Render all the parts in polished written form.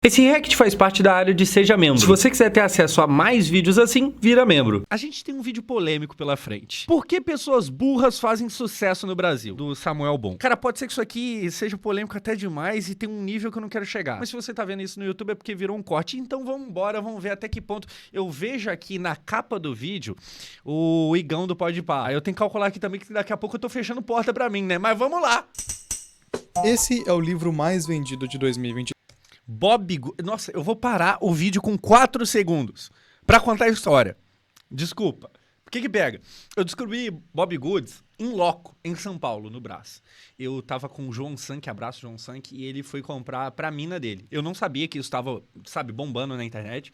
Esse React faz parte da área de Seja Membro. Se você quiser ter acesso a mais vídeos assim, vira membro. A gente tem um vídeo polêmico pela frente. Por que pessoas burras fazem sucesso no Brasil? Do Samuel Bon. Cara, pode ser que isso aqui seja polêmico até demais e tem um nível que eu não quero chegar. Mas se você tá vendo isso no YouTube é porque virou um corte. Então vamos embora, vamos ver até que ponto. Eu vejo aqui na capa do vídeo o Igão do Podpah. Aí eu tenho que calcular aqui também que daqui a pouco eu tô fechando porta pra mim, né? Mas vamos lá! Esse é o livro mais vendido de 2020. Nossa, eu vou parar o vídeo com 4 segundos pra contar a história. Desculpa. Por que pega? Eu descobri Bob Goods em loco, em São Paulo, no Brás. Eu tava com o João Sank, abraço João Sank, e ele foi comprar pra mina dele. Eu não sabia que isso tava, sabe, bombando na internet.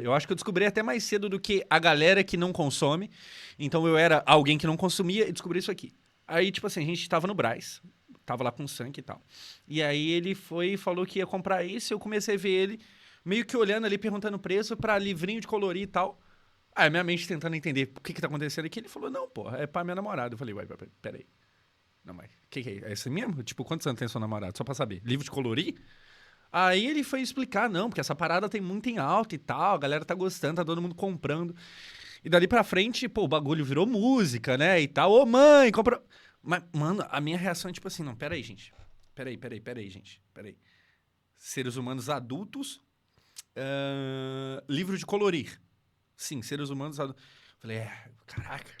Eu acho que eu descobri até mais cedo do que a galera que não consome. Então eu era alguém que não consumia e descobri isso aqui. Aí, tipo assim, a gente tava no Brás. Tava lá com o Sank e tal. E aí ele foi e falou que ia comprar isso. Eu comecei a ver ele meio que olhando ali, perguntando o preço pra livrinho de colorir e tal. Aí minha mente tentando entender o que tá acontecendo aqui. Ele falou, não, porra, é pra minha namorada. Eu falei, ué, peraí. Não, mas o que é? É esse mesmo? Tipo, quantos anos tem sua namorada? Só pra saber. Livro de colorir? Aí ele foi explicar, não, porque essa parada tem muito em alta e tal. A galera tá gostando, tá todo mundo comprando. E dali pra frente, pô, o bagulho virou música, né, e tal. Ô, mãe, compra... Mas, mano, a minha reação é tipo assim, não, peraí, gente. Peraí, gente. Peraí. Seres humanos adultos, livro de colorir. Sim, seres humanos adultos. Falei, caraca.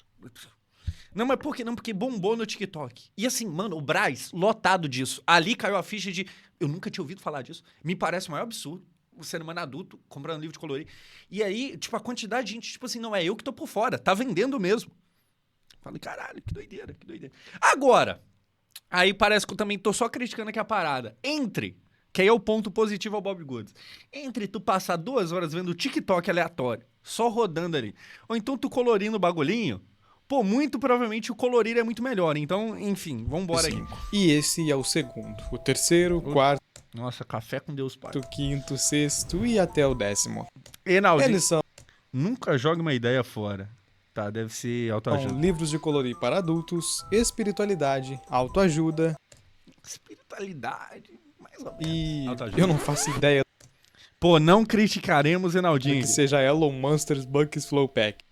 Não, mas por que não? Porque bombou no TikTok. E assim, mano, o Brás, lotado disso. Ali caiu a ficha de... Eu nunca tinha ouvido falar disso. Me parece o maior absurdo. O ser humano adulto comprando livro de colorir. E aí, tipo, a quantidade de gente, tipo assim, não é eu que tô por fora. Tá vendendo mesmo. Falei, caralho, que doideira. Agora, aí parece que eu também tô só criticando aqui a parada. Que aí é o ponto positivo ao Bob Goods. Entre tu passar 2 horas vendo o TikTok aleatório, só rodando ali, ou então tu colorindo o bagulhinho, pô, muito provavelmente o colorir é muito melhor. Então, enfim, vambora aqui. E esse é o segundo. O terceiro, quarto, Nossa, café com Deus Pai. quinto, sexto e até o 10º. Enaldinho, Eles são nunca joga uma ideia fora. Tá, deve ser autoajuda. livros de colorir para adultos, espiritualidade, autoajuda Espiritualidade, mais ou menos. e... Autoajuda. Eu não faço ideia Pô, não criticaremos do Enaldinho. que seja Elon Monsters Bucks Flow Pack.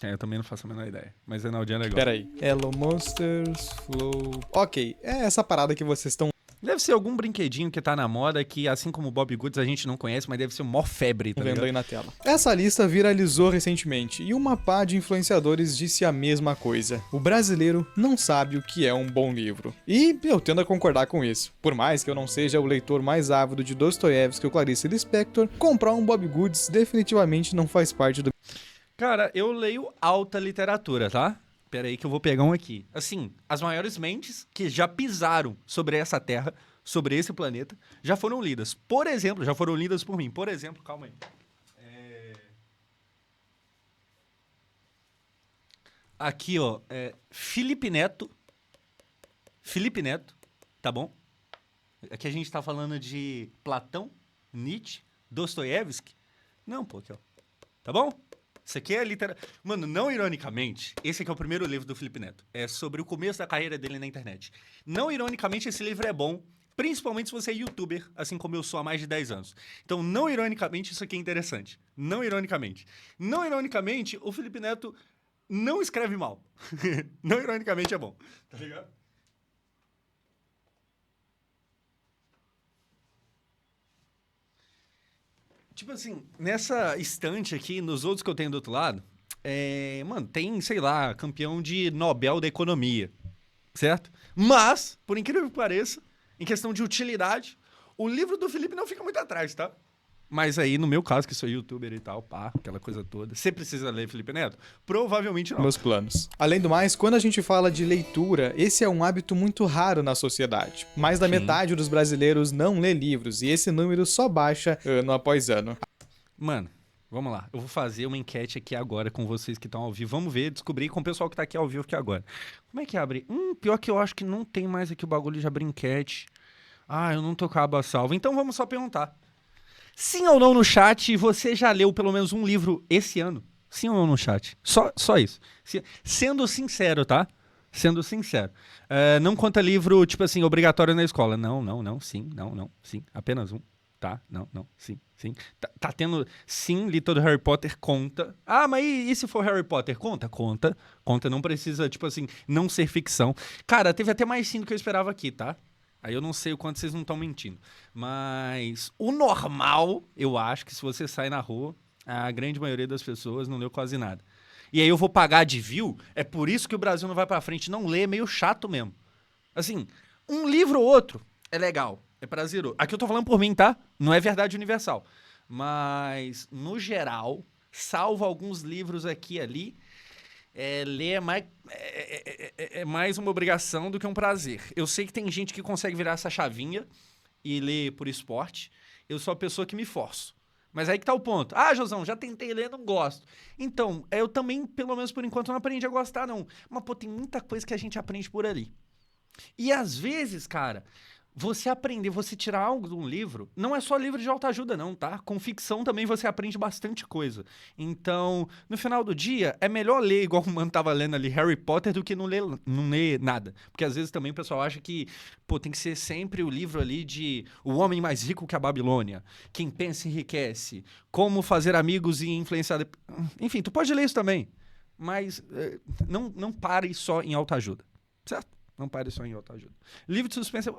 Eu também não faço a menor ideia. Mas Enaldinho é legal. Pera aí. Elon Monsters Flow... Ok, é essa parada que vocês estão Deve ser algum brinquedinho que tá na moda que, assim como o Bob Goods, a gente não conhece, mas deve ser o maior febre, tá vendo ligado? aí na tela. Essa lista viralizou recentemente e uma pá de influenciadores disse a mesma coisa. O brasileiro não sabe o que é um bom livro. E eu tendo a concordar com isso. Por mais que eu não seja o leitor mais ávido de Dostoiévski ou Clarice Lispector, comprar um Bob Goods definitivamente não faz parte do... Cara, eu leio alta literatura, tá? Pera aí que eu vou pegar um aqui. Assim, as maiores mentes que já pisaram sobre essa terra, sobre esse planeta, já foram lidas. Por exemplo, já foram lidas por mim. Por exemplo, calma aí. Aqui, ó, Felipe Neto. Felipe Neto, tá bom? Aqui a gente tá falando de Platão, Nietzsche, Dostoiévski. Não, pô, aqui, ó. Tá bom? Isso aqui é literatura. Mano, não ironicamente, esse aqui é o primeiro livro do Felipe Neto. É sobre o começo da carreira dele na internet. Não ironicamente, esse livro é bom, principalmente se você é youtuber, assim como eu sou há mais de 10 anos. Então, não ironicamente, isso aqui é interessante. Não ironicamente. Não ironicamente, o Felipe Neto não escreve mal. Não ironicamente é bom. Tá ligado? Tipo assim, nessa estante aqui, nos outros que eu tenho do outro lado, mano, tem, sei lá, campeão de Nobel da Economia, certo? Mas, por incrível que pareça, em questão de utilidade, o livro do Felipe não fica muito atrás, tá? Mas aí, no meu caso, que sou youtuber e tal, pá, aquela coisa toda, você precisa ler Felipe Neto? Provavelmente não. meus planos. Além do mais, quando a gente fala de leitura, esse é um hábito muito raro na sociedade. Mais da metade dos brasileiros não lê livros, e esse número só baixa ano após ano. Mano, vamos lá. Eu vou fazer uma enquete aqui agora com vocês que estão ao vivo. Vamos ver, descobrir com o pessoal que tá aqui ao vivo aqui agora. Como é que abre? Pior que eu acho que não tem mais aqui o bagulho de abrir enquete. Eu não tô com a aba salva. Então vamos só perguntar. Sim ou não no chat, você já leu pelo menos um livro esse ano? Sim ou não no chat? Só isso. Sendo sincero, tá? Sendo sincero. Não conta livro, tipo assim, obrigatório na escola. Não, sim, não, sim. Apenas um. Tá, não, sim. Tá tendo, sim, li todo Harry Potter, conta. Ah, mas e se for Harry Potter? Conta, não precisa, tipo assim, não ser ficção. Cara, teve até mais sim do que eu esperava aqui, tá? Aí eu não sei o quanto vocês não estão mentindo. Mas o normal, eu acho que se você sai na rua, a grande maioria das pessoas não leu quase nada. E aí eu vou pagar de view, é por isso que o Brasil não vai pra frente. Não lê, é meio chato mesmo. Assim, um livro ou outro é legal, é prazeroso. Aqui eu tô falando por mim, tá? Não é verdade universal. Mas, no geral, salvo alguns livros aqui e ali, ler é mais uma obrigação do que um prazer. Eu sei que tem gente que consegue virar essa chavinha e ler por esporte. Eu sou a pessoa que me forço. Mas aí que tá o ponto. Ah, Josão, já tentei ler, não gosto. Então, eu também, pelo menos por enquanto, não aprendi a gostar, não. Mas, pô, tem muita coisa que a gente aprende por ali. E às vezes, cara, você tirar algo de um livro, não é só livro de autoajuda, não, tá? Com ficção também você aprende bastante coisa. Então, no final do dia, é melhor ler, igual o mano tava lendo ali, Harry Potter, do que não ler nada. Porque às vezes também o pessoal acha que, pô, tem que ser sempre o livro ali de O Homem Mais Rico que a Babilônia, Quem Pensa Enriquece, Como Fazer Amigos e Influenciar... Enfim, tu pode ler isso também, mas não pare só em autoajuda, certo? Não pare só em autoajuda. Livro de suspense,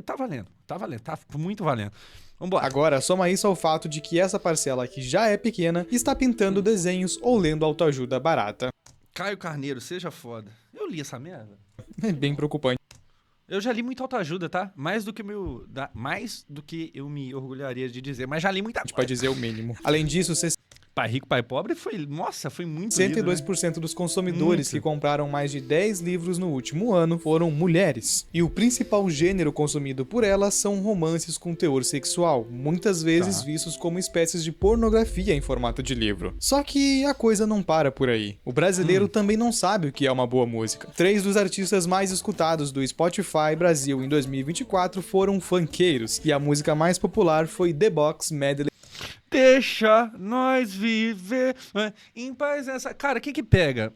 tá valendo, tá muito valendo. Vambora. Agora, soma isso ao fato de que essa parcela, que já é pequena, está pintando desenhos ou lendo autoajuda barata. Caio Carneiro, seja foda. Eu li essa merda. É bem preocupante. Eu já li muita autoajuda, tá? Mais do que eu me orgulharia de dizer, mas já li muita coisa. Pode dizer o mínimo. Além disso, Pai Rico, Pai Pobre foi muito lido, 62% dos consumidores que compraram mais de 10 livros no último ano foram mulheres. E o principal gênero consumido por elas são romances com teor sexual, muitas vezes vistos como espécies de pornografia em formato de livro. Só que a coisa não para por aí. O brasileiro também não sabe o que é uma boa música. 3 dos artistas mais escutados do Spotify Brasil em 2024 foram funkeiros, e a música mais popular foi The Box Medley. Deixa nós viver em paz essa... Cara, o que pega?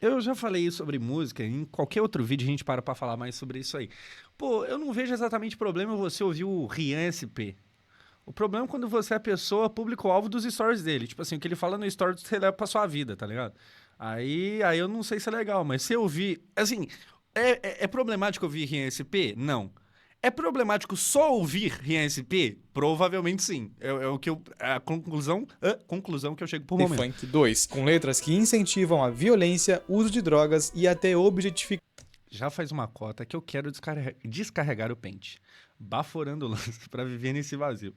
Eu já falei sobre música, em qualquer outro vídeo a gente pra falar mais sobre isso aí. Pô, eu não vejo exatamente problema você ouvir o Rian SP. O problema é quando você é a pessoa, público-alvo dos stories dele. Tipo assim, o que ele fala no stories você leva pra sua vida, tá ligado? Aí eu não sei se é legal, mas se eu ouvir... Assim, é problemático ouvir Rian SP? Não. É problemático só ouvir Rian SP? Provavelmente sim. A conclusão que eu chego por The momento. Funk 2, com letras que incentivam a violência, uso de drogas e até objetificação. Já faz uma cota que eu quero descarregar o pente, baforando o lance pra viver nesse vazio.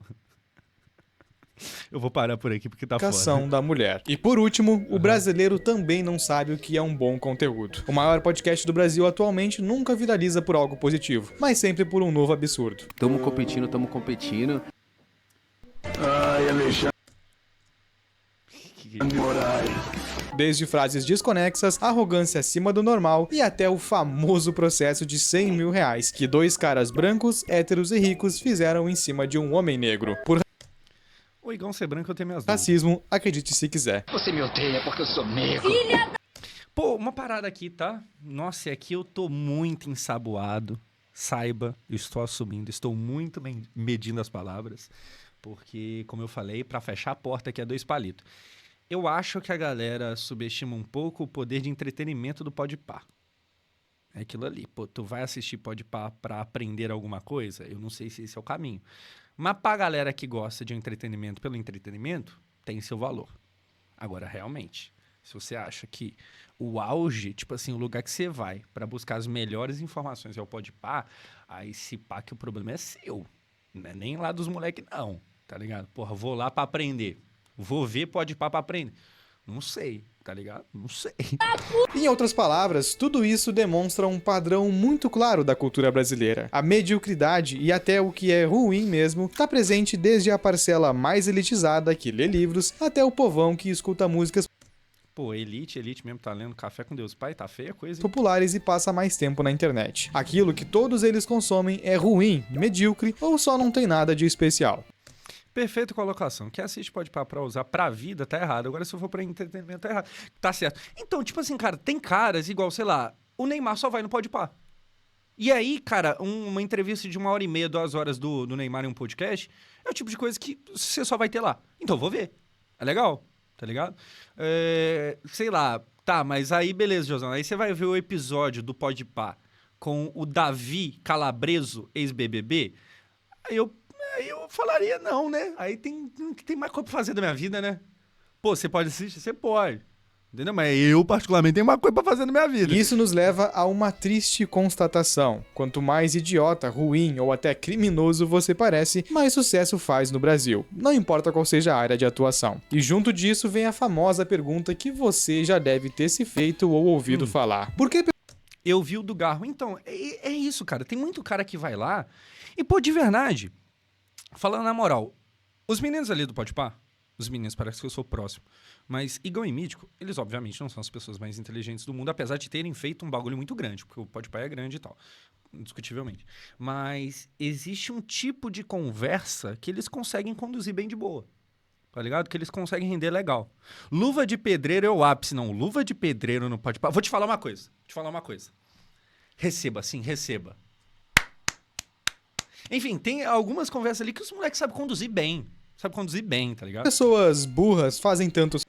Eu vou parar por aqui porque tá foda. Da mulher. E por último, o brasileiro também não sabe o que é um bom conteúdo. O maior podcast do Brasil atualmente nunca viraliza por algo positivo, mas sempre por um novo absurdo. Tamo competindo. Ai, Alexandre Moraes. Desde frases desconexas, arrogância acima do normal e até o famoso processo de 100 mil reais que 2 caras brancos, héteros e ricos fizeram em cima de um homem negro. Por O Igão ser branco eu tenho minhas dúvidas. racismo, acredite se quiser. Você me odeia porque eu sou negro. Pô, uma parada aqui, tá? Nossa, e aqui eu tô muito ensaboado. Saiba, eu estou assumindo, estou muito medindo as palavras. Porque, como eu falei, pra fechar a porta aqui é 2 palitos. Eu acho que a galera subestima um pouco o poder de entretenimento do Podpah. É aquilo ali. Pô, tu vai assistir Podpah pra aprender alguma coisa? Eu não sei se esse é o caminho. Mas pra galera que gosta de entretenimento pelo entretenimento, tem seu valor. Agora, realmente, se você acha que o auge, tipo assim, o lugar que você vai pra buscar as melhores informações é o Podpah, aí se pá que o problema é seu. Não é nem lá dos moleques, não. Tá ligado? Porra, vou lá pra aprender. Vou ver Podpah pra aprender. Não sei, tá ligado? Não sei. Em outras palavras, tudo isso demonstra um padrão muito claro da cultura brasileira. A mediocridade e até o que é ruim mesmo está presente desde a parcela mais elitizada que lê livros até o povão que escuta músicas Pô, elite mesmo tá lendo Café com Deus Pai, tá feia a coisa, hein? populares e passa mais tempo na internet. Aquilo que todos eles consomem é ruim, medíocre ou só não tem nada de especial. Perfeita colocação. Quem assiste Podpah pra usar pra vida, tá errado. Agora, se eu for pra entretenimento, tá errado. Tá certo. Então, tipo assim, cara, tem caras igual, sei lá, o Neymar só vai no Podpah. E aí, cara, uma entrevista de 1h30, 2 horas do Neymar em um podcast é o tipo de coisa que você só vai ter lá. Então, vou ver. É legal, tá ligado? Sei lá, tá, mas aí beleza, Josão. Aí você vai ver o episódio do Podpah com o Davi Calabreso, ex-BBB. Aí eu falaria não, né? Aí tem mais coisa pra fazer da minha vida, né? Pô, você pode assistir? Você pode. Entendeu? Mas eu, particularmente, tenho uma coisa pra fazer na minha vida. Isso nos leva a uma triste constatação. Quanto mais idiota, ruim ou até criminoso você parece, mais sucesso faz no Brasil. Não importa qual seja a área de atuação. E junto disso vem a famosa pergunta que você já deve ter se feito ou ouvido falar. Por que... Eu vi o do Garro. Então, é isso, cara. Tem muito cara que vai lá e, pô, de verdade, falando na moral, os meninos ali do Podpah, os meninos, parece que eu sou próximo, mas Igão e Mítico, eles obviamente não são as pessoas mais inteligentes do mundo, apesar de terem feito um bagulho muito grande, porque o Podpah é grande e tal, indiscutivelmente. Mas existe um tipo de conversa que eles conseguem conduzir bem de boa, tá ligado? Que eles conseguem render legal. Luva de pedreiro é o ápice, não. Luva de pedreiro no Podpah. Vou te falar uma coisa, Receba, sim, receba. Enfim, tem algumas conversas ali que os moleques sabem conduzir bem. Tá ligado? pessoas burras fazem tanto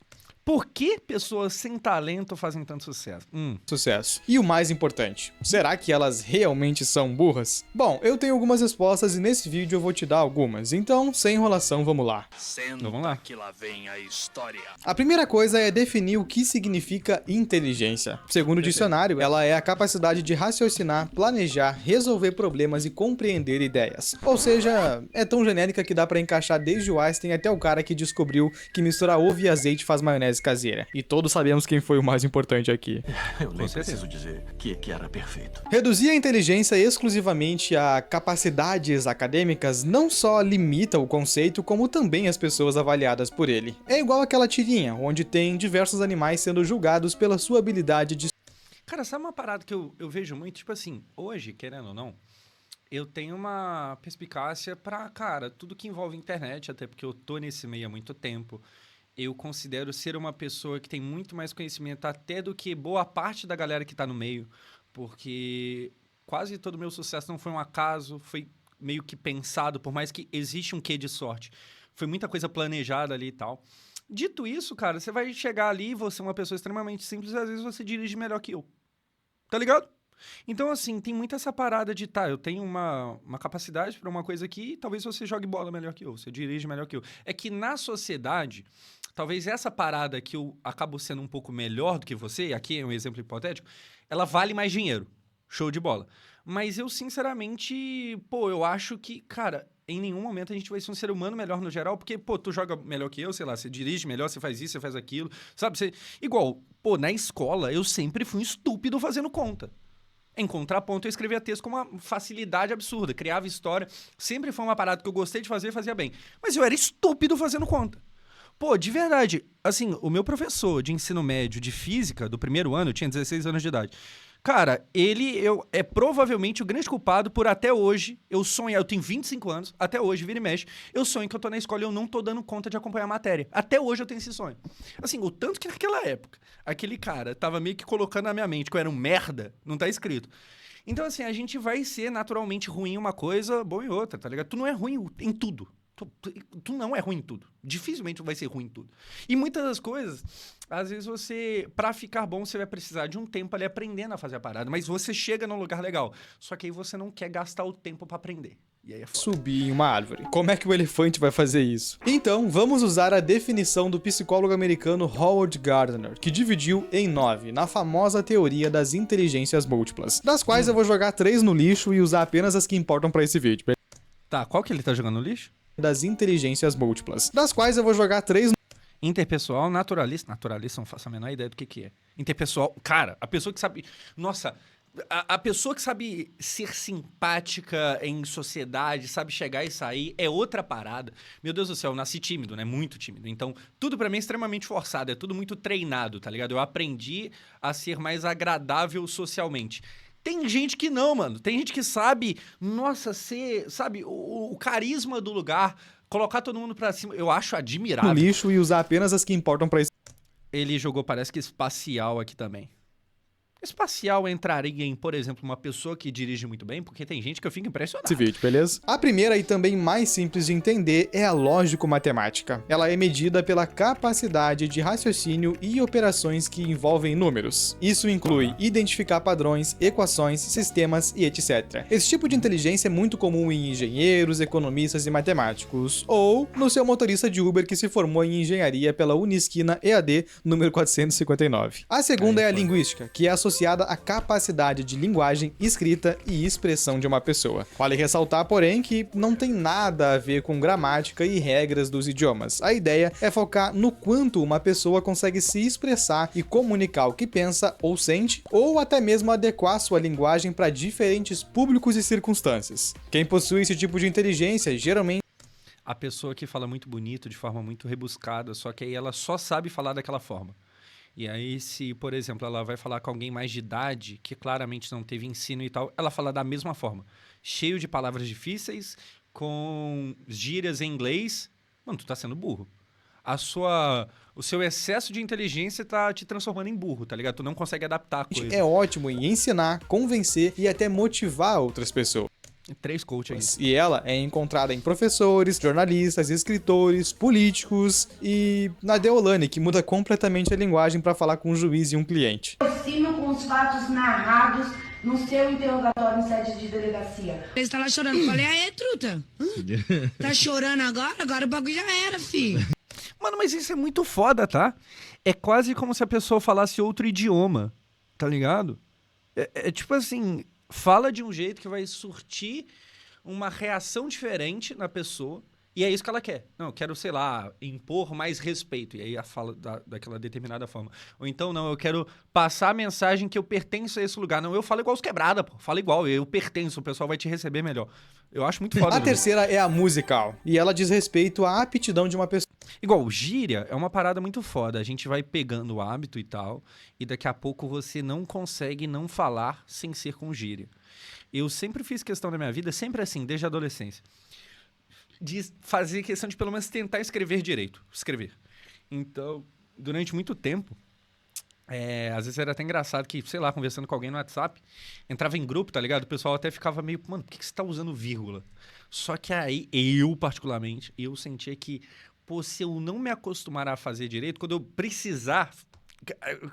Por que pessoas sem talento fazem tanto sucesso? sucesso? E o mais importante, será que elas realmente são burras? Bom, eu tenho algumas respostas e nesse vídeo eu vou te dar algumas, então, sem enrolação, vamos lá. Vamos lá. Que lá vem a história. A primeira coisa é definir o que significa inteligência. Segundo o dicionário, ela é a capacidade de raciocinar, planejar, resolver problemas e compreender ideias. Ou seja, é tão genérica que dá pra encaixar desde o Einstein até o cara que descobriu que misturar ovo e azeite faz maionese caseira. E todos sabemos quem foi o mais importante aqui. Eu nem preciso dizer que era perfeito. Reduzir a inteligência exclusivamente a capacidades acadêmicas não só limita o conceito, como também as pessoas avaliadas por ele. É igual aquela tirinha, onde tem diversos animais sendo julgados pela sua habilidade de... Cara, sabe uma parada que eu vejo muito? Tipo assim, hoje, querendo ou não, eu tenho uma perspicácia pra, cara, tudo que envolve internet, até porque eu tô nesse meio há muito tempo. Eu considero ser uma pessoa que tem muito mais conhecimento até do que boa parte da galera que tá no meio, porque quase todo o meu sucesso não foi um acaso, foi meio que pensado, por mais que existe um quê de sorte. Foi muita coisa planejada ali e tal. Dito isso, cara, você vai chegar ali e você é uma pessoa extremamente simples e às vezes você dirige melhor que eu. Tá ligado? Então, assim, tem muito essa parada de, tá, eu tenho uma capacidade pra uma coisa aqui, talvez você jogue bola melhor que eu, você dirige melhor que eu. É que na sociedade, talvez essa parada que eu acabo sendo um pouco melhor do que você, e aqui é um exemplo hipotético, ela vale mais dinheiro. Show de bola. Mas eu, sinceramente, pô, eu acho que, cara, em nenhum momento a gente vai ser um ser humano melhor no geral, porque, pô, tu joga melhor que eu, sei lá, você dirige melhor, você faz isso, você faz aquilo, sabe? Igual, pô, na escola eu sempre fui um estúpido fazendo conta. Em contraponto, eu escrevia texto com uma facilidade absurda, criava história, sempre foi uma parada que eu gostei de fazer e fazia bem. Mas eu era estúpido fazendo conta. Pô, de verdade, assim, o meu professor de ensino médio de física do primeiro ano, eu tinha 16 anos de idade. Cara, ele é provavelmente o grande culpado por até hoje eu sonhar, eu tenho 25 anos, até hoje, vira e mexe, eu sonho que eu tô na escola e eu não tô dando conta de acompanhar a matéria. Até hoje eu tenho esse sonho. Assim, o tanto que naquela época, aquele cara tava meio que colocando na minha mente que eu era um merda, não tá escrito. Então, assim, a gente vai ser naturalmente ruim em uma coisa, bom em outra, tá ligado? Tu não é ruim em tudo. Tu não é ruim em tudo. Dificilmente vai ser ruim em tudo. E muitas das coisas, às vezes você, pra ficar bom, você vai precisar de um tempo ali aprendendo a fazer a parada. Mas você chega num lugar legal. Só que aí você não quer gastar o tempo pra aprender. E aí é foda. Subir em uma árvore. Como é que o elefante vai fazer isso? Então, vamos usar a definição do psicólogo americano Howard Gardner, que dividiu em 9, na famosa teoria das inteligências múltiplas, das quais eu vou jogar 3 no lixo e usar apenas as que importam pra esse vídeo. Tá, qual que ele tá jogando no lixo? Das inteligências múltiplas, das quais eu vou jogar 3 no... Interpessoal, naturalista. Naturalista, não faço a menor ideia do que é. Interpessoal, cara, a pessoa que sabe... Nossa, a pessoa que sabe ser simpática em sociedade, sabe chegar e sair, é outra parada. Meu Deus do céu, eu nasci tímido, né? Muito tímido. Então, tudo pra mim é extremamente forçado, é tudo muito treinado, tá ligado? Eu aprendi a ser mais agradável socialmente. Tem gente que não, mano. Tem gente que sabe, nossa, ser, sabe, o carisma do lugar, colocar todo mundo pra cima. Eu acho admirável. lixo e usar apenas as que importam pra esse... Ele jogou, parece que espacial aqui também. espacial entraria em, por exemplo, uma pessoa que dirige muito bem? Porque tem gente que eu fico impressionado. Esse vídeo, beleza? A primeira e também mais simples de entender é a lógico-matemática. Ela é medida pela capacidade de raciocínio e operações que envolvem números. Isso inclui identificar padrões, equações, sistemas e etc. Esse tipo de inteligência é muito comum em engenheiros, economistas e matemáticos, ou no seu motorista de Uber que se formou em engenharia pela Unisquina EAD número 459. A segunda é a linguística, que é associada à capacidade de linguagem, escrita e expressão de uma pessoa. Vale ressaltar, porém, que não tem nada a ver com gramática e regras dos idiomas. A ideia é focar no quanto uma pessoa consegue se expressar e comunicar o que pensa ou sente, ou até mesmo adequar sua linguagem para diferentes públicos e circunstâncias. Quem possui esse tipo de inteligência geralmente A pessoa que fala muito bonito, de forma muito rebuscada, só que aí ela só sabe falar daquela forma. E aí, se, por exemplo, ela vai falar com alguém mais de idade, que claramente não teve ensino e tal, ela fala da mesma forma. Cheio de palavras difíceis, com gírias em inglês. Mano, tu tá sendo burro. O seu excesso de inteligência tá te transformando em burro, tá ligado? Tu não consegue adaptar a coisa. é ótimo em ensinar, convencer e até motivar outras pessoas. 3 coaches aí. E ela é encontrada em professores, jornalistas, escritores, políticos e na Deolane, que muda completamente a linguagem para falar com um juiz e um cliente. Possível com os fatos narrados no seu interrogatório em sede de delegacia. Ele tá lá chorando. Falei, aê, truta. Tá chorando agora? Agora o bagulho já era, filho. Mano, mas isso é muito foda, tá? É quase como se a pessoa falasse outro idioma, tá ligado? É tipo assim, fala de um jeito que vai surtir uma reação diferente na pessoa, e é isso que ela quer. Não, eu quero, sei lá, impor mais respeito, e aí ela fala daquela determinada forma. Ou então, não, eu quero passar a mensagem que eu pertenço a esse lugar. Não, eu falo igual os quebrada, pô. Fala igual, eu pertenço, o pessoal vai te receber melhor. Eu acho muito foda. A terceira é a musical, e ela diz respeito à aptidão de uma pessoa. Igual, gíria é uma parada muito foda. A gente vai pegando o hábito e tal, e daqui a pouco você não consegue não falar sem ser com gíria. Eu sempre fiz questão da minha vida, sempre assim, desde a adolescência, de fazer questão de pelo menos tentar escrever direito. Escrever. Então, durante muito tempo, às vezes era até engraçado que, sei lá, conversando com alguém no WhatsApp, entrava em grupo, tá ligado? O pessoal até ficava meio, mano, por que você tá usando vírgula? Só que aí, eu particularmente, eu sentia que, pô, se eu não me acostumar a fazer direito, quando eu precisar,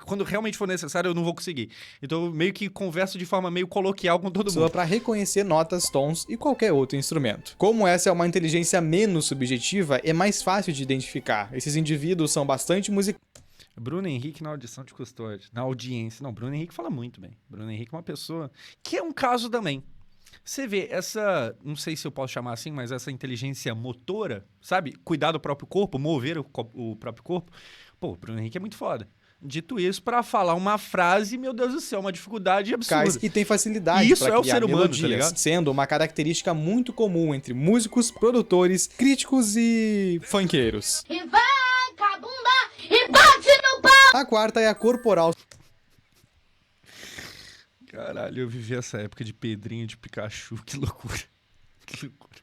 quando realmente for necessário, eu não vou conseguir. Então, eu meio que converso de forma meio coloquial com todo mundo. Para reconhecer notas, tons e qualquer outro instrumento. Como essa é uma inteligência menos subjetiva, é mais fácil de identificar. Esses indivíduos são bastante musicais. Bruno Henrique na audição de custódia, na audiência. Não, Bruno Henrique fala muito bem. Bruno Henrique é uma pessoa que é um caso também. Você vê essa, não sei se eu posso chamar assim, mas essa inteligência motora, sabe? Cuidar do próprio corpo, mover o próprio corpo. Pô, o Bruno Henrique é muito foda. Dito isso, pra falar uma frase, meu Deus do céu, uma dificuldade absurda. E tem facilidade Isso para é o criar ser humano, melodias, tá ligado? sendo uma característica muito comum entre músicos, produtores, críticos e funkeiros. E vai com a bunda e bate no pau! A quarta é a corporal. Caralho, eu vivi essa época de Pedrinho, de Pikachu, que loucura. Que loucura.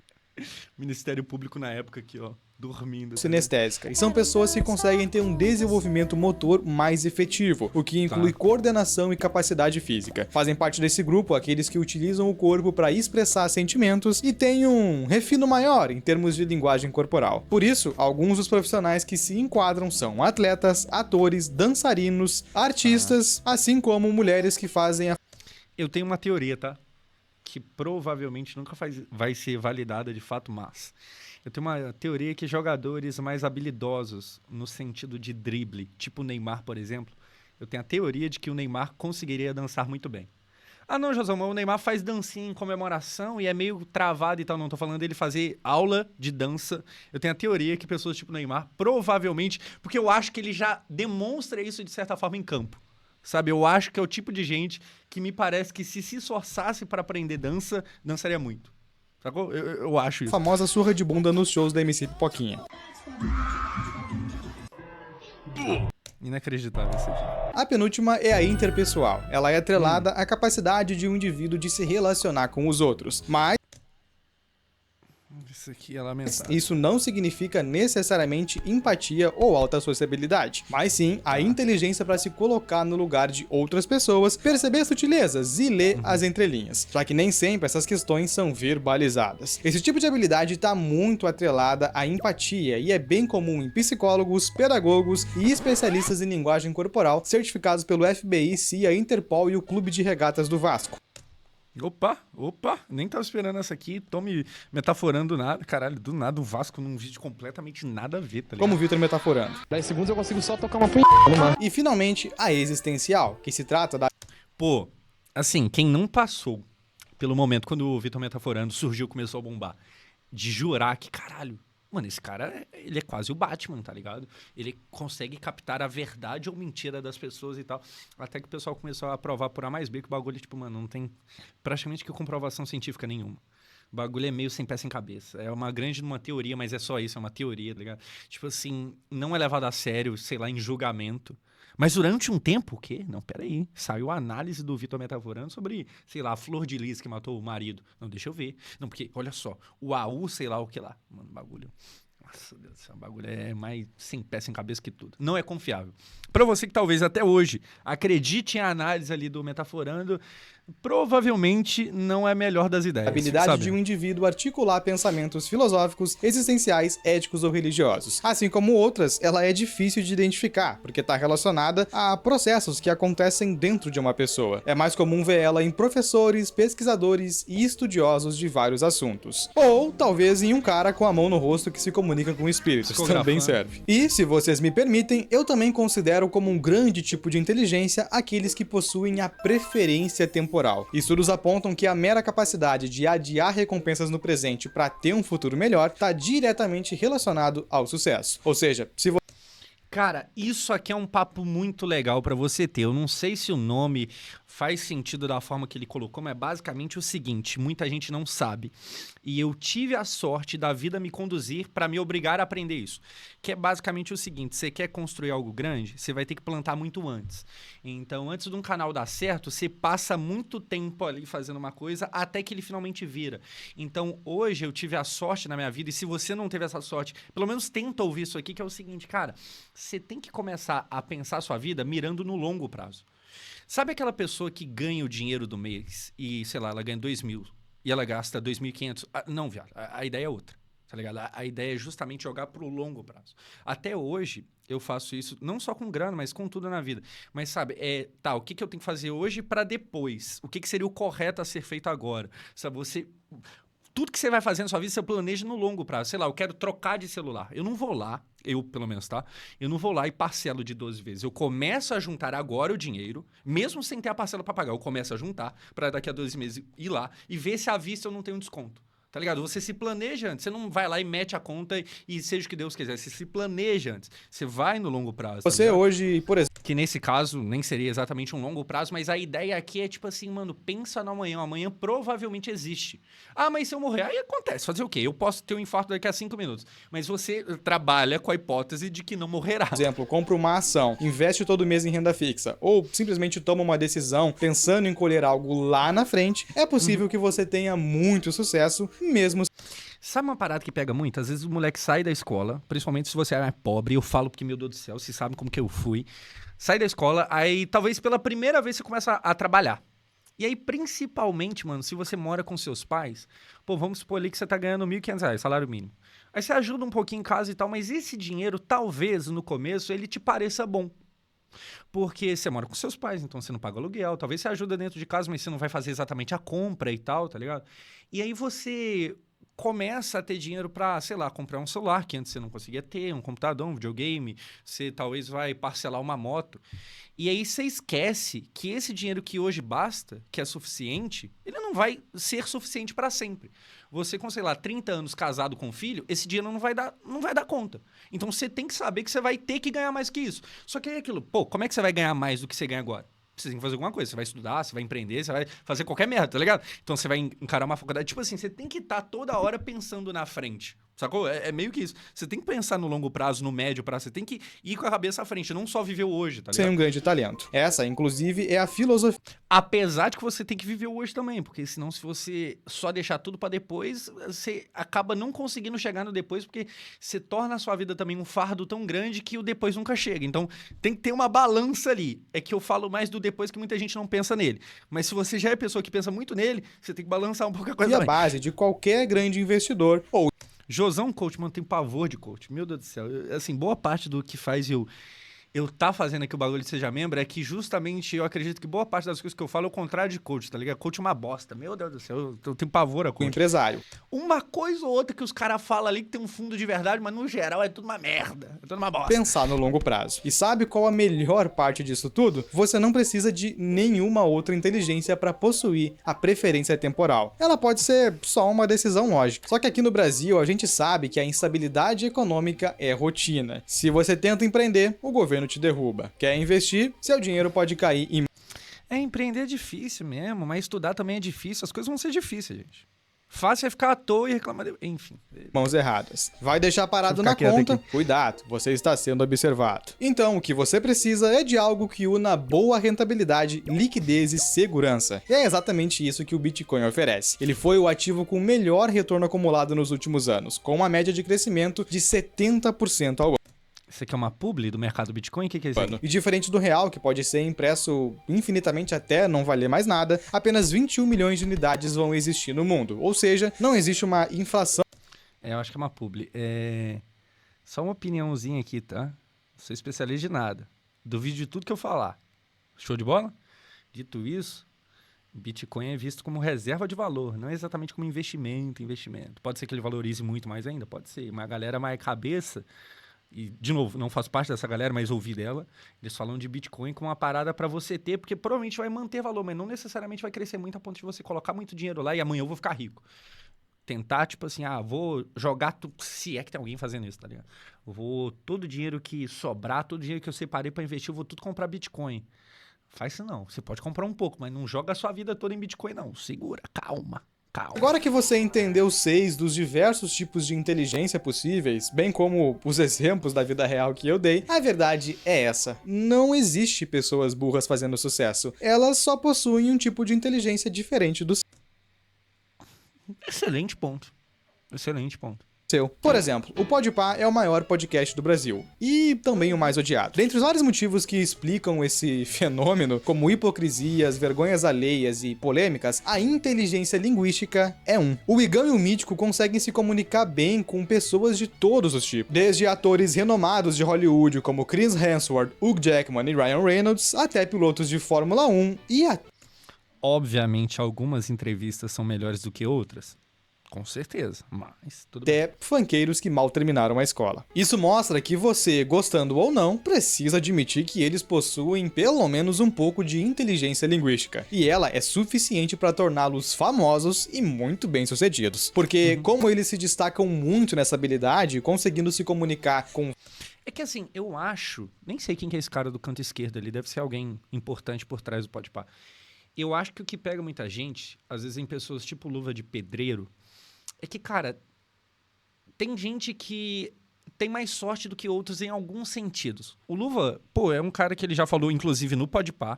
Ministério Público na época aqui, ó, dormindo. Sinestésica. E são pessoas que conseguem ter um desenvolvimento motor mais efetivo, o que inclui coordenação e capacidade física. Fazem parte desse grupo aqueles que utilizam o corpo para expressar sentimentos e têm um refino maior em termos de linguagem corporal. Por isso, alguns dos profissionais que se enquadram são atletas, atores, dançarinos, artistas, assim como mulheres que fazem a... Eu tenho uma teoria, tá? Que provavelmente nunca vai ser validada de fato, mas eu tenho uma teoria que jogadores mais habilidosos no sentido de drible, tipo o Neymar, por exemplo, eu tenho a teoria de que o Neymar conseguiria dançar muito bem. Ah não, Josamão, o Neymar faz dancinha em comemoração e é meio travado e tal, não tô falando dele fazer aula de dança. Eu tenho a teoria que pessoas tipo o Neymar, provavelmente, porque eu acho que ele já demonstra isso de certa forma em campo. Sabe, eu acho que é o tipo de gente que me parece que se esforçasse para aprender dança, dançaria muito. Sacou? Eu acho isso. famosa surra de bunda nos shows da MC Pipoquinha. Inacreditável esse vídeo. A penúltima é a interpessoal. Ela é atrelada à capacidade de um indivíduo de se relacionar com os outros, mas Isso aqui é lamentável. Isso não significa necessariamente empatia ou alta sociabilidade, mas sim a inteligência para se colocar no lugar de outras pessoas, perceber sutilezas e ler as entrelinhas, já que nem sempre essas questões são verbalizadas. Esse tipo de habilidade está muito atrelada à empatia e é bem comum em psicólogos, pedagogos e especialistas em linguagem corporal certificados pelo FBI, CIA, Interpol e o Clube de Regatas do Vasco. Opa, nem tava esperando essa aqui, tô me metaforando nada, caralho, do nada o Vasco num vídeo completamente nada a ver, tá ligado? Como o Vitor metaforando. 10 segundos eu consigo só tocar uma E finalmente, a existencial, que se trata da Pô, assim, quem não passou pelo momento quando o Vitor metaforando surgiu, começou a bombar, de jurar que, caralho, mano, esse cara, ele é quase o Batman, tá ligado? Ele consegue captar a verdade ou mentira das pessoas e tal. Até que o pessoal começou a provar por A mais B que o bagulho, tipo, mano, não tem praticamente que comprovação científica nenhuma. O bagulho é meio sem pé sem cabeça. É uma grande uma teoria, mas é só isso, é uma teoria, tá ligado? Tipo assim, não é levado a sério, sei lá, em julgamento. Mas durante um tempo, o quê? Não, peraí. Saiu a análise do Vitor metaforando sobre, sei lá, a Flor de Lis que matou o marido. Não, deixa eu ver. Não, porque, olha só, o AU, sei lá o que lá. Mano, bagulho. Nossa, Deus do céu, o bagulho é mais sem pé, sem cabeça que tudo. Não é confiável. Pra você que talvez até hoje acredite em a análise ali do metaforando, provavelmente não é a melhor das ideias. A habilidade sabe? de um indivíduo articular pensamentos filosóficos, existenciais, éticos ou religiosos. Assim como outras, ela é difícil de identificar, porque está relacionada a processos que acontecem dentro de uma pessoa. É mais comum ver ela em professores, pesquisadores e estudiosos de vários assuntos. Ou, talvez, em um cara com a mão no rosto que se comunica com espíritos, também serve. E, se vocês me permitem, eu também considero como um grande tipo de inteligência aqueles que possuem a preferência temporal. Estudos apontam que a mera capacidade de adiar recompensas no presente para ter um futuro melhor está diretamente relacionado ao sucesso. Ou seja, se você... Cara, isso aqui é um papo muito legal pra você ter. Eu não sei se o nome faz sentido da forma que ele colocou, mas é basicamente o seguinte, muita gente não sabe. E eu tive a sorte da vida me conduzir pra me obrigar a aprender isso. Que é basicamente o seguinte, você quer construir algo grande, você vai ter que plantar muito antes. Então, antes de um canal dar certo, você passa muito tempo ali fazendo uma coisa até que ele finalmente vira. Então, hoje eu tive a sorte na minha vida, e se você não teve essa sorte, pelo menos tenta ouvir isso aqui, que é o seguinte, cara, você tem que começar a pensar a sua vida mirando no longo prazo. Sabe aquela pessoa que ganha o dinheiro do mês e, sei lá, ela ganha 2.000 e ela gasta 2.500? Não, viado, a ideia é outra, tá ligado? A ideia é justamente jogar pro longo prazo. Até hoje, eu faço isso não só com grana, mas com tudo na vida. Mas, sabe, o que eu tenho que fazer hoje para depois? O que seria o correto a ser feito agora? Sabe, tudo que você vai fazer na sua vida, você planeja no longo prazo. Sei lá, eu quero trocar de celular. Eu não vou lá, eu pelo menos, tá? Eu não vou lá e parcelo de 12 vezes. Eu começo a juntar agora o dinheiro, mesmo sem ter a parcela para pagar. Eu começo a juntar para daqui a 12 meses ir lá e ver se à vista eu não tenho um desconto. Tá ligado? Você se planeja antes. Você não vai lá e mete a conta e seja o que Deus quiser. Você se planeja antes. Você vai no longo prazo. Você tá hoje, por exemplo... Que nesse caso nem seria exatamente um longo prazo, mas a ideia aqui é tipo assim, mano, pensa no amanhã. Amanhã provavelmente existe. Ah, mas se eu morrer, aí acontece. Fazer o quê? Eu posso ter um infarto daqui a 5 minutos. Mas você trabalha com a hipótese de que não morrerá. Por exemplo, compra uma ação, investe todo mês em renda fixa, ou simplesmente toma uma decisão pensando em colher algo lá na frente, é possível que você tenha muito sucesso, mesmo... Sabe uma parada que pega muito? Às vezes o moleque sai da escola, principalmente se você é pobre, eu falo porque, meu Deus do céu, vocês sabem como que eu fui. Sai da escola, aí talvez pela primeira vez você começa a trabalhar. E aí, principalmente, mano, se você mora com seus pais, pô, vamos supor ali que você tá ganhando R$1.500, salário mínimo. Aí você ajuda um pouquinho em casa e tal, mas esse dinheiro, talvez, no começo, ele te pareça bom. Porque você mora com seus pais, então você não paga aluguel. Talvez você ajuda dentro de casa, mas você não vai fazer exatamente a compra e tal, tá ligado? E aí você começa a ter dinheiro pra, sei lá, comprar um celular que antes você não conseguia ter, um computador, um videogame, você talvez vai parcelar uma moto. E aí você esquece que esse dinheiro que hoje basta, que é suficiente, ele não vai ser suficiente para sempre. Você com, sei lá, 30 anos casado com um filho, esse dinheiro não vai dar conta. Então você tem que saber que você vai ter que ganhar mais que isso. Só que aí é aquilo, pô, como é que você vai ganhar mais do que você ganha agora? Você tem que fazer alguma coisa, você vai estudar, você vai empreender, você vai fazer qualquer merda, tá ligado? Então você vai encarar uma faculdade. Tipo assim, você tem que estar toda hora pensando na frente. Sacou? É meio que isso. Você tem que pensar no longo prazo, no médio prazo. Você tem que ir com a cabeça à frente, não só viver o hoje, tá ligado? Sem um grande talento. Essa, inclusive, é a filosofia Apesar de que você tem que viver o hoje também, porque senão se você só deixar tudo pra depois, você acaba não conseguindo chegar no depois, porque você torna a sua vida também um fardo tão grande que o depois nunca chega. Então tem que ter uma balança ali. É que eu falo mais do depois que muita gente não pensa nele. Mas se você já é pessoa que pensa muito nele, você tem que balançar um pouco a coisa e a também. base de qualquer grande investidor ou Josão coach, mano, tem pavor de coach. Meu Deus do céu. Assim, boa parte do que faz eu tá fazendo aqui o bagulho de Seja Membro é que justamente eu acredito que boa parte das coisas que eu falo é o contrário de coach, tá ligado? Coach é uma bosta. Meu Deus do céu, eu tenho pavor a o coach. empresário. Uma coisa ou outra que os caras falam ali que tem um fundo de verdade, mas no geral é tudo uma merda. É tudo uma bosta. Pensar no longo prazo. E sabe qual a melhor parte disso tudo? Você não precisa de nenhuma outra inteligência para possuir a preferência temporal. Ela pode ser só uma decisão lógica. Só que aqui no Brasil a gente sabe que a instabilidade econômica é rotina. Se você tenta empreender, o governo te derruba. Quer investir? Seu dinheiro pode cair em... Empreender é difícil mesmo, mas estudar também é difícil. As coisas vão ser difíceis, gente. Fácil é ficar à toa e reclamar. Enfim. mãos erradas. Vai deixar parado Deixa eu na ficar quieto conta? Cuidado, você está sendo observado. Então, o que você precisa é de algo que una boa rentabilidade, liquidez e segurança. E é exatamente isso que o Bitcoin oferece. Ele foi o ativo com melhor retorno acumulado nos últimos anos, com uma média de crescimento de 70% ao ano. Isso aqui é uma publi do mercado Bitcoin? O que é isso aqui? E diferente do real, que pode ser impresso infinitamente até não valer mais nada, apenas 21 milhões de unidades vão existir no mundo. Ou seja, não existe uma inflação. Eu acho que é uma publi. Só uma opiniãozinha aqui, tá? Não sou especialista de nada. Duvido de tudo que eu falar. Show de bola? Dito isso, Bitcoin é visto como reserva de valor, não exatamente como investimento. Pode ser que ele valorize muito mais ainda? Pode ser. Mas a galera mais cabeça... E, de novo, não faço parte dessa galera, mas ouvi dela. Eles falam de Bitcoin como uma parada pra você ter, porque provavelmente vai manter valor, mas não necessariamente vai crescer muito a ponto de você colocar muito dinheiro lá e amanhã eu vou ficar rico. Tentar, tipo assim, vou jogar tudo, se é que tem alguém fazendo isso, tá ligado? Todo o dinheiro que sobrar, todo o dinheiro que eu separei pra investir, eu vou tudo comprar Bitcoin. Faz isso não. Você pode comprar um pouco, mas não joga a sua vida toda em Bitcoin, não. Segura, calma. Agora que você entendeu 6 dos diversos tipos de inteligência possíveis, bem como os exemplos da vida real que eu dei, a verdade é essa. Não existe pessoas burras fazendo sucesso. Elas só possuem um tipo de inteligência diferente do Excelente ponto. seu. Por exemplo, o Podpah é o maior podcast do Brasil e também o mais odiado. Dentre os vários motivos que explicam esse fenômeno, como hipocrisias, vergonhas alheias e polêmicas, a inteligência linguística é um. O Igão e o Mítico conseguem se comunicar bem com pessoas de todos os tipos, desde atores renomados de Hollywood como Chris Hemsworth, Hugh Jackman e Ryan Reynolds, até pilotos de Fórmula 1 e Obviamente, algumas entrevistas são melhores do que outras. Com certeza, mas tudo bem. até funkeiros que mal terminaram a escola. Isso mostra que você, gostando ou não, precisa admitir que eles possuem pelo menos um pouco de inteligência linguística. E ela é suficiente para torná-los famosos e muito bem-sucedidos. Porque como eles se destacam muito nessa habilidade, conseguindo se comunicar com... É que assim, eu acho... Nem sei quem que é esse cara do canto esquerdo ali. Deve ser alguém importante por trás do Podpah. Eu acho que o que pega muita gente, às vezes em pessoas tipo Luva de Pedreiro, é que, cara, tem gente que tem mais sorte do que outros em alguns sentidos. O Luva, é um cara que ele já falou, inclusive, no Podpah,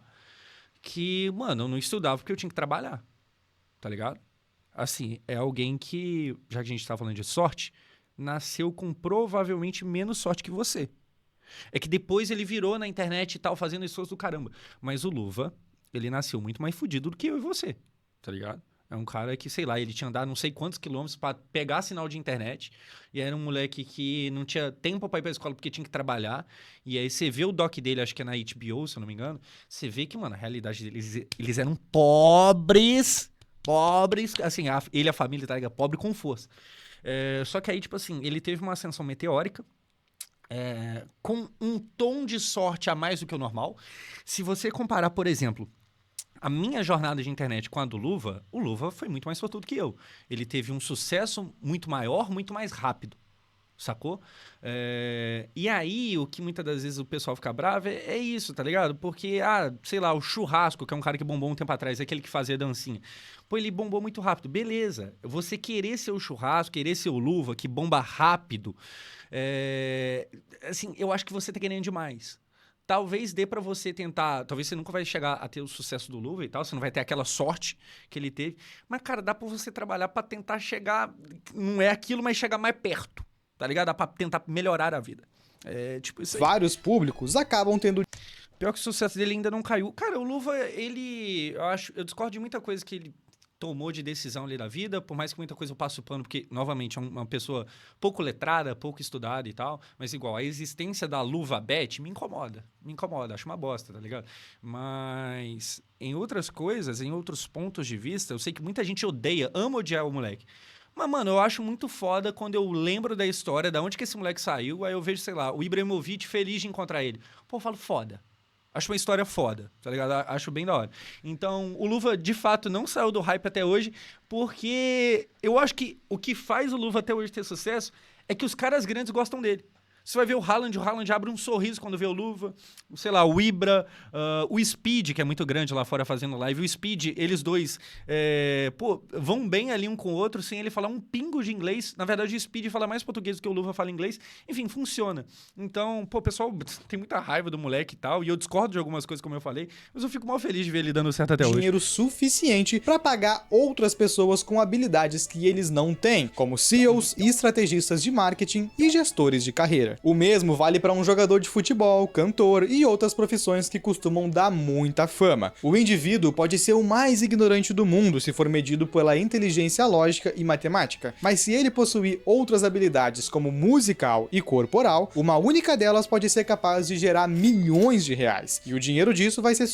que, mano, eu não estudava porque eu tinha que trabalhar, tá ligado? Assim, é alguém que, já que a gente tá falando de sorte, nasceu com provavelmente menos sorte que você. É que depois ele virou na internet e tal, fazendo esforço do caramba. Mas o Luva, ele nasceu muito mais fudido do que eu e você, tá ligado? É um cara que, sei lá, ele tinha andado não sei quantos quilômetros pra pegar sinal de internet. E era um moleque que não tinha tempo pra ir pra escola porque tinha que trabalhar. E aí você vê o doc dele, acho que é na HBO, se eu não me engano. Você vê que, mano, a realidade deles, eles eram pobres. Assim, ele e a família, tá ligado? Pobre com força. Só que aí, tipo assim, ele teve uma ascensão meteórica. Com um tom de sorte a mais do que o normal. Se você comparar, por exemplo... A minha jornada de internet com a do Luva, o Luva foi muito mais sortudo que eu. Ele teve um sucesso muito maior, muito mais rápido, sacou? E aí, o que muitas das vezes o pessoal fica bravo é isso, tá ligado? Porque, sei lá, o Churrasco, que é um cara que bombou um tempo atrás, é aquele que fazia dancinha. Pô, ele bombou muito rápido. Beleza, você querer ser o Churrasco, querer ser o Luva, que bomba rápido, assim, eu acho que você tá querendo demais. Talvez dê pra você tentar... Talvez você nunca vai chegar a ter o sucesso do Luva e tal, você não vai ter aquela sorte que ele teve. Mas, cara, dá pra você trabalhar pra tentar chegar... Não é aquilo, mas chegar mais perto, tá ligado? Dá pra tentar melhorar a vida. Tipo isso aí. Vários públicos acabam tendo... Pior que o sucesso dele ainda não caiu. Cara, o Luva, eu discordo de muita coisa que ele tomou de decisão ali da vida, por mais que muita coisa eu passo o pano, porque, novamente, é uma pessoa pouco letrada, pouco estudada e tal, mas igual, a existência da Luva Bet me incomoda, acho uma bosta, tá ligado? Mas em outras coisas, em outros pontos de vista, eu sei que muita gente ama odiar o moleque. Mas, mano, eu acho muito foda quando eu lembro da história, da onde que esse moleque saiu, aí eu vejo, sei lá, o Ibrahimovic feliz de encontrar ele. Pô, eu falo, foda. Acho uma história foda, tá ligado? Acho bem da hora. Então, o Luva, de fato, não saiu do hype até hoje, porque eu acho que o que faz o Luva até hoje ter sucesso é que os caras grandes gostam dele. Você vai ver o Haaland abre um sorriso quando vê o Luva, sei lá, o Ibra, o Speed, que é muito grande lá fora fazendo live, o Speed, eles dois, vão bem ali um com o outro, sem ele falar um pingo de inglês. Na verdade, o Speed fala mais português do que o Luva fala inglês. Enfim, funciona. Então, o pessoal tem muita raiva do moleque e tal, e eu discordo de algumas coisas, como eu falei, mas eu fico mal feliz de ver ele dando certo até hoje. Dinheiro suficiente para pagar outras pessoas com habilidades que eles não têm, como CEOs, estrategistas de marketing e gestores de carreira. O mesmo vale para um jogador de futebol, cantor e outras profissões que costumam dar muita fama. O indivíduo pode ser o mais ignorante do mundo se for medido pela inteligência lógica e matemática, mas se ele possuir outras habilidades como musical e corporal, uma única delas pode ser capaz de gerar milhões de reais. E o dinheiro disso vai ser...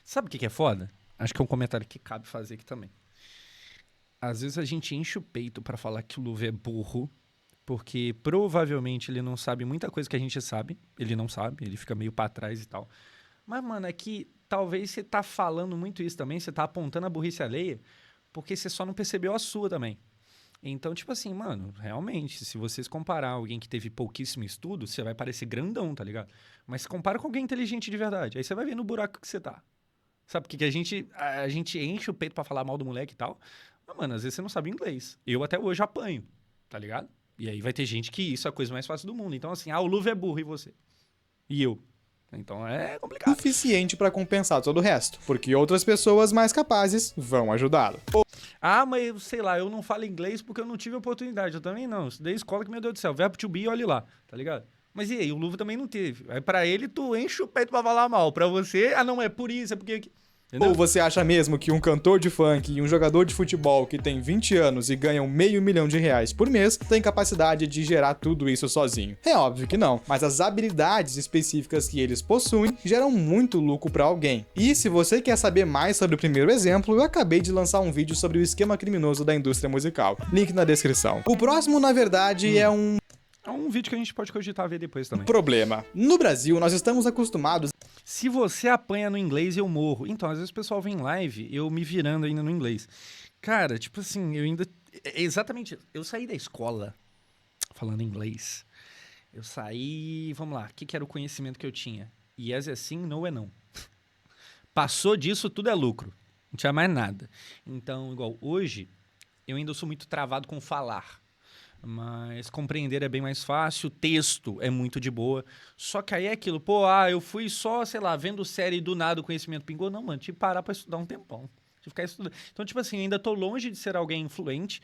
Sabe o que é foda? Acho que é um comentário que cabe fazer aqui também. Às vezes a gente enche o peito pra falar que o Luva é burro, porque provavelmente ele não sabe muita coisa que a gente sabe. Ele não sabe, ele fica meio pra trás e tal. Mas, mano, é que talvez você tá falando muito isso também, você tá apontando a burrice alheia, porque você só não percebeu a sua também. Então, tipo assim, mano, realmente, se vocês comparar alguém que teve pouquíssimo estudo, você vai parecer grandão, tá ligado? Mas se compara com alguém inteligente de verdade, aí você vai ver no buraco que você tá. Sabe, porque a gente enche o peito pra falar mal do moleque e tal, mas, mano, às vezes você não sabe inglês. Eu até hoje apanho, tá ligado? E aí vai ter gente que isso é a coisa mais fácil do mundo. Então, assim, o Luva é burro e você? E eu? Então é complicado. Suficiente para compensar todo o resto, porque outras pessoas mais capazes vão ajudá-lo. Mas sei lá, eu não falo inglês porque eu não tive oportunidade. Eu também não. Estudei escola que, meu Deus do céu, verbo to be, olha lá, tá ligado? Mas e aí, o Luva também não teve. Aí pra ele, tu enche o peito pra falar mal. Pra você, não, é por isso, é porque... Entendeu? Ou você acha mesmo que um cantor de funk e um jogador de futebol que tem 20 anos e ganham R$500 mil por mês tem capacidade de gerar tudo isso sozinho? É óbvio que não, mas as habilidades específicas que eles possuem geram muito lucro para alguém. E se você quer saber mais sobre o primeiro exemplo, eu acabei de lançar um vídeo sobre o esquema criminoso da indústria musical. Link na descrição. O próximo, na verdade, é um vídeo que a gente pode cogitar ver depois também. Problema. No Brasil, nós estamos acostumados... Se você apanha no inglês, eu morro. Então, às vezes o pessoal vem em live, eu me virando ainda no inglês. Cara, tipo assim, eu ainda... Exatamente, eu saí da escola falando inglês. Eu saí... Vamos lá, o que era o conhecimento que eu tinha? Yes é sim, no é não. Passou disso, tudo é lucro. Não tinha mais nada. Então, igual, hoje, eu ainda sou muito travado com falar. Mas compreender é bem mais fácil, texto é muito de boa. Só que aí é aquilo, eu fui só, sei lá, vendo série e do nada o conhecimento pingou. Não, mano, tive que parar pra estudar um tempão. Tive que ficar estudando. Então, tipo assim, eu ainda tô longe de ser alguém influente,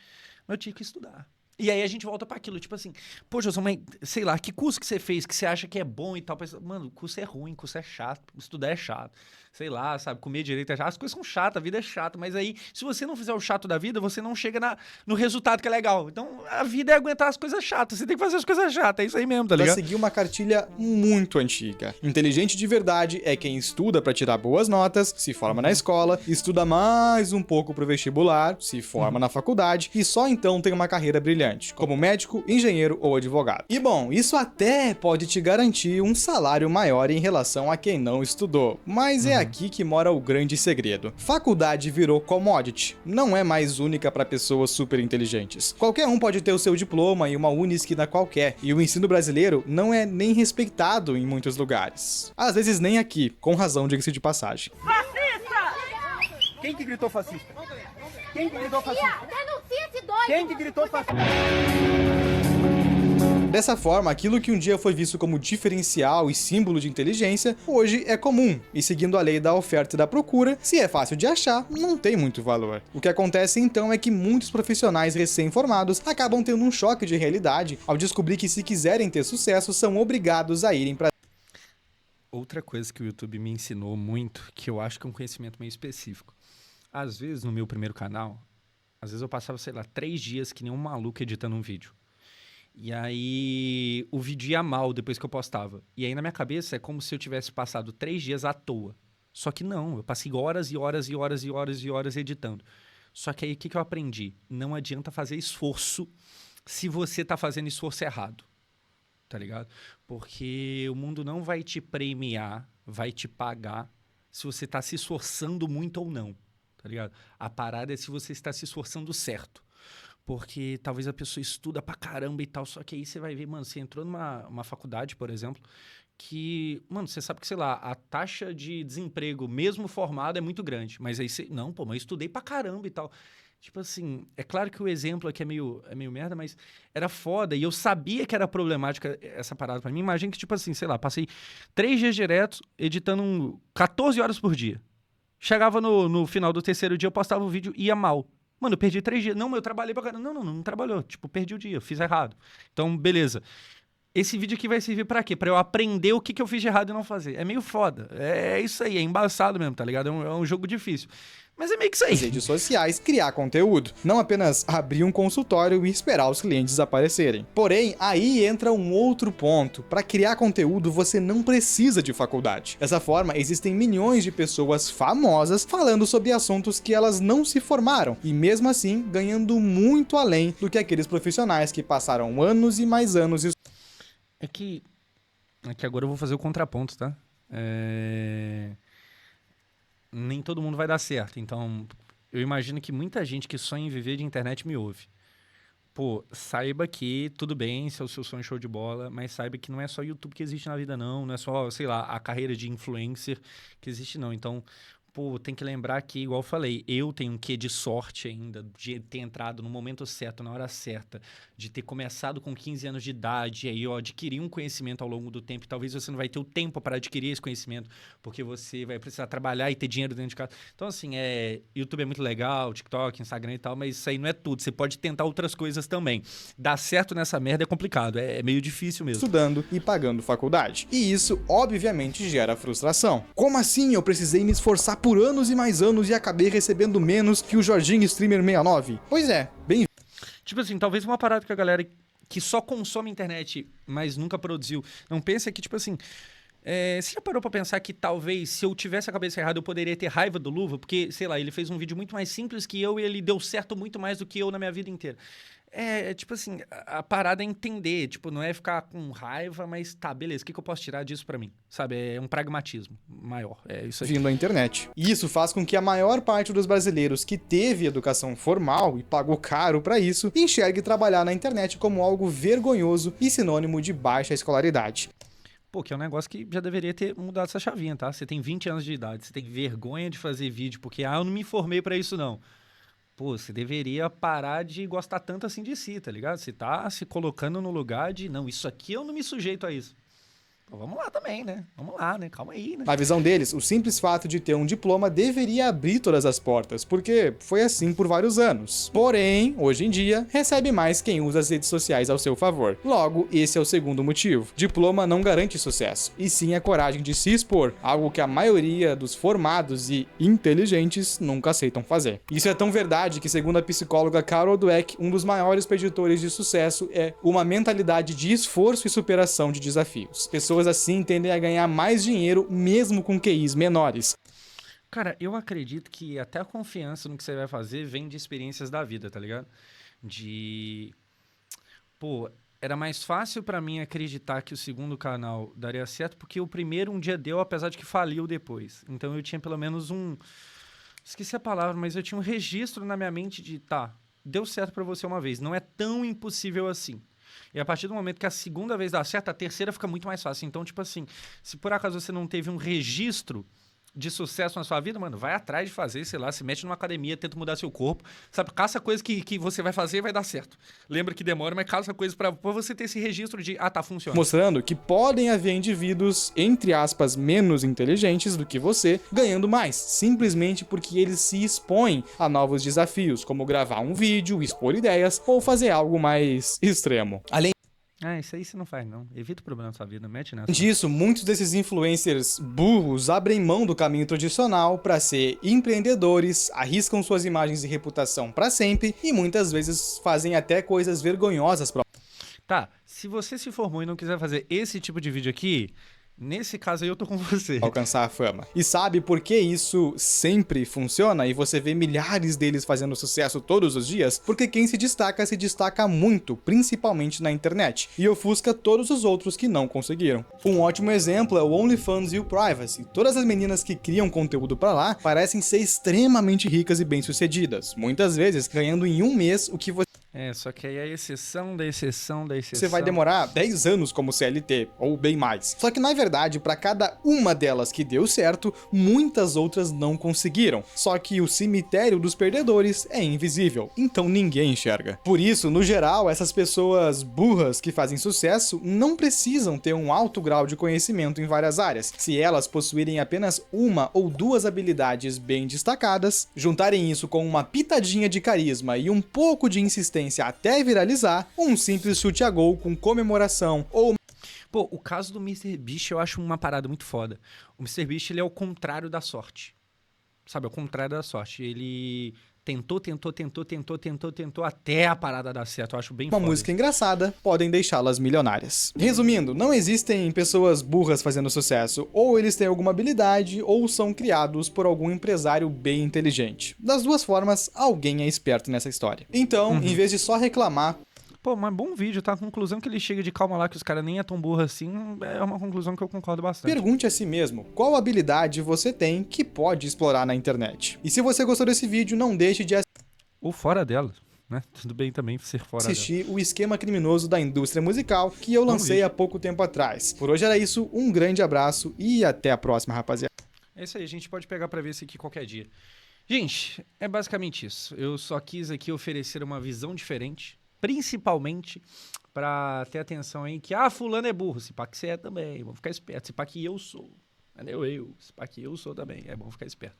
mas eu tive que estudar. E aí a gente volta pra aquilo, tipo assim, José, mas sei lá, que curso que você fez que você acha que é bom e tal? Mano, curso é ruim, curso é chato, estudar é chato. Sei lá, sabe, comer direito é chato. As coisas são chatas, a vida é chata, mas aí, se você não fizer o chato da vida, você não chega no resultado que é legal. Então, a vida é aguentar as coisas chatas, você tem que fazer as coisas chatas, é isso aí mesmo, tá ligado? Pra seguir uma cartilha muito antiga. Inteligente de verdade é quem estuda pra tirar boas notas, se forma na escola, estuda mais um pouco pro vestibular, se forma na faculdade e só então tem uma carreira brilhante. semelhante, como médico, engenheiro ou advogado. E bom, isso até pode te garantir um salário maior em relação a quem não estudou, mas é aqui que mora o grande segredo. Faculdade virou commodity, não é mais única para pessoas super inteligentes. Qualquer um pode ter o seu diploma em uma Unisquina qualquer, e o ensino brasileiro não é nem respeitado em muitos lugares. Às vezes nem aqui, com razão, diga-se de passagem. Quem que gritou fascista? Quem que gritou fascista? Denuncia esse doido! Quem que gritou fascista? Dessa forma, aquilo que um dia foi visto como diferencial e símbolo de inteligência, hoje é comum, e seguindo a lei da oferta e da procura, se é fácil de achar, não tem muito valor. O que acontece então é que muitos profissionais recém-formados acabam tendo um choque de realidade ao descobrir que, se quiserem ter sucesso, são obrigados a irem para... Outra coisa que o YouTube me ensinou muito, que eu acho que é um conhecimento meio específico. Às vezes, no meu primeiro canal, às vezes eu passava, sei lá, 3 dias que nem um maluco editando um vídeo. E aí o vídeo ia mal depois que eu postava. E aí na minha cabeça é como se eu tivesse passado 3 dias à toa. Só que não, eu passei horas e horas e horas e horas e horas editando. Só que aí o que eu aprendi? Não adianta fazer esforço se você tá fazendo esforço errado. Tá ligado? Porque o mundo não vai te premiar, vai te pagar se você tá se esforçando muito ou não. Tá ligado? A parada é se você está se esforçando certo. Porque talvez a pessoa estuda pra caramba e tal, só que aí você vai ver, mano, você entrou numa faculdade, por exemplo, que, mano, você sabe que, sei lá, a taxa de desemprego, mesmo formado, é muito grande. Mas aí você, não, pô, mas eu estudei pra caramba e tal. Tipo assim, é claro que o exemplo aqui é meio merda, mas era foda e eu sabia que era problemática essa parada pra mim. Imagina que, tipo assim, sei lá, passei 3 dias diretos editando 14 horas por dia. Chegava no final do 3º dia, eu postava o vídeo e ia mal. Mano, eu perdi 3 dias. Não, eu trabalhei pra caramba. Não trabalhou. Tipo, perdi o dia, eu fiz errado. Então, beleza. Esse vídeo aqui vai servir pra quê? Pra eu aprender o que eu fiz de errado e não fazer. É meio foda. É isso aí, é embaçado mesmo, tá ligado? É um jogo difícil. Mas é meio que isso aí. Nas redes sociais, criar conteúdo. Não apenas abrir um consultório e esperar os clientes aparecerem. Porém, aí entra um outro ponto. Para criar conteúdo, você não precisa de faculdade. Dessa forma, existem milhões de pessoas famosas falando sobre assuntos que elas não se formaram. E mesmo assim, ganhando muito além do que aqueles profissionais que passaram anos e mais anos... É que agora eu vou fazer o contraponto, tá? Nem todo mundo vai dar certo. Então, eu imagino que muita gente que sonha em viver de internet me ouve. Pô, saiba que tudo bem, se é o seu sonho show de bola, mas saiba que não é só YouTube que existe na vida, não. Não é só, sei lá, a carreira de influencer que existe, não. Então, pô, tem que lembrar que, igual eu falei, eu tenho um quê de sorte ainda, de ter entrado no momento certo, na hora certa, de ter começado com 15 anos de idade, e aí eu adquiri um conhecimento ao longo do tempo, e talvez você não vai ter o tempo para adquirir esse conhecimento, porque você vai precisar trabalhar e ter dinheiro dentro de casa. Então, assim, YouTube é muito legal, TikTok, Instagram e tal, mas isso aí não é tudo. Você pode tentar outras coisas também. Dar certo nessa merda é complicado, é meio difícil mesmo. Estudando e pagando faculdade. E isso, obviamente, gera frustração. Como assim eu precisei me esforçar por anos e mais anos e acabei recebendo menos que o Jorginho Streamer 69? Pois é, bem... Tipo assim, talvez uma parada que a galera que só consome internet, mas nunca produziu, não pensa que, tipo assim... você já parou pra pensar que talvez, se eu tivesse a cabeça errada, eu poderia ter raiva do Luva? Porque, sei lá, ele fez um vídeo muito mais simples que eu e ele deu certo muito mais do que eu na minha vida inteira. Tipo assim, a parada é entender, tipo, não é ficar com raiva, mas tá, beleza, o que eu posso tirar disso pra mim? Sabe, é um pragmatismo maior, é isso aí. Vindo à internet. E isso faz com que a maior parte dos brasileiros que teve educação formal e pagou caro pra isso, enxergue trabalhar na internet como algo vergonhoso e sinônimo de baixa escolaridade. Pô, que é um negócio que já deveria ter mudado essa chavinha, tá? Você tem 20 anos de idade, você tem vergonha de fazer vídeo, porque, eu não me formei pra isso, não. Pô, você deveria parar de gostar tanto assim de si, tá ligado? Você tá se colocando no lugar de, não, isso aqui eu não me sujeito a isso. Pô, vamos lá também, né? Vamos lá, né? Calma aí, né? Na visão deles, o simples fato de ter um diploma deveria abrir todas as portas, porque foi assim por vários anos. Porém, hoje em dia, recebe mais quem usa as redes sociais ao seu favor. Logo, esse é o segundo motivo. Diploma não garante sucesso, e sim a coragem de se expor, algo que a maioria dos formados e inteligentes nunca aceitam fazer. Isso é tão verdade que, segundo a psicóloga Carol Dweck, um dos maiores preditores de sucesso é uma mentalidade de esforço e superação de desafios. Pessoas assim tendem a ganhar mais dinheiro mesmo com QIs menores. Cara, eu acredito que até a confiança no que você vai fazer vem de experiências da vida, tá ligado? Pô, era mais fácil pra mim acreditar que o segundo canal daria certo, porque o primeiro um dia deu, apesar de que faliu depois. Então eu tinha pelo menos esqueci a palavra, mas eu tinha um registro na minha mente de, tá, deu certo pra você uma vez, não é tão impossível assim. E a partir do momento que a segunda vez dá certo, a terceira fica muito mais fácil. Então, tipo assim, se por acaso você não teve um registro de sucesso na sua vida, mano, vai atrás de fazer, sei lá, se mete numa academia, tenta mudar seu corpo, sabe? Caça coisa que você vai fazer e vai dar certo. Lembra que demora, mas caça coisa pra você ter esse registro de, tá, funciona. Mostrando que podem haver indivíduos, entre aspas, menos inteligentes do que você, ganhando mais, simplesmente porque eles se expõem a novos desafios, como gravar um vídeo, expor ideias ou fazer algo mais extremo. Além Isso aí você não faz, não. Evita o problema na sua vida, mete nessa. disso, muitos desses influencers burros abrem mão do caminho tradicional para ser empreendedores, arriscam suas imagens e reputação para sempre e muitas vezes fazem até coisas vergonhosas para Tá, se você se formou e não quiser fazer esse tipo de vídeo aqui, nesse caso aí eu tô com você. alcançar a fama. E sabe por que isso sempre funciona e você vê milhares deles fazendo sucesso todos os dias? Porque quem se destaca muito, principalmente na internet, e ofusca todos os outros que não conseguiram. Um ótimo exemplo é o OnlyFans e o Privacy. Todas as meninas que criam conteúdo pra lá parecem ser extremamente ricas e bem-sucedidas, muitas vezes ganhando em um mês o que Só que aí é a exceção da exceção da exceção. você vai demorar 10 anos como CLT, ou bem mais. Só que na verdade, para cada uma delas que deu certo, muitas outras não conseguiram. Só que o cemitério dos perdedores é invisível, então ninguém enxerga. Por isso, no geral, essas pessoas burras que fazem sucesso não precisam ter um alto grau de conhecimento em várias áreas. Se elas possuírem apenas uma ou duas habilidades bem destacadas, juntarem isso com uma pitadinha de carisma e um pouco de insistência até viralizar, um simples chute a gol com comemoração ou... Pô, o caso do MrBeast eu acho uma parada muito foda. O MrBeast, ele é o contrário da sorte. Sabe, é o contrário da sorte. Ele tentou até a parada dar certo. Eu acho bem uma foda. música engraçada podem deixá-las milionárias. Resumindo, não existem pessoas burras fazendo sucesso. Ou eles têm alguma habilidade, ou são criados por algum empresário bem inteligente. Das duas formas, alguém é esperto nessa história. Então, em vez de só reclamar, Pô, mas bom vídeo, tá? A conclusão que ele chega de calma lá, que os caras nem é tão burro assim, é uma conclusão que eu concordo bastante. pergunte a si mesmo qual habilidade você tem que pode explorar na internet. E se você gostou desse vídeo, não deixe de Ou fora dela, né? Tudo bem também ser fora dela. assistir o Esquema Criminoso da Indústria Musical, que eu lancei há pouco tempo atrás. Por hoje era isso, um grande abraço e até a próxima, rapaziada. É isso aí, a gente pode pegar pra ver esse aqui qualquer dia. Gente, é basicamente isso. Eu só quis aqui oferecer uma visão diferente, principalmente pra ter atenção aí que, fulano é burro, se pá que você é também, vamos ficar esperto, se pá que eu sou, entendeu? Se pá que eu sou também, é bom ficar esperto.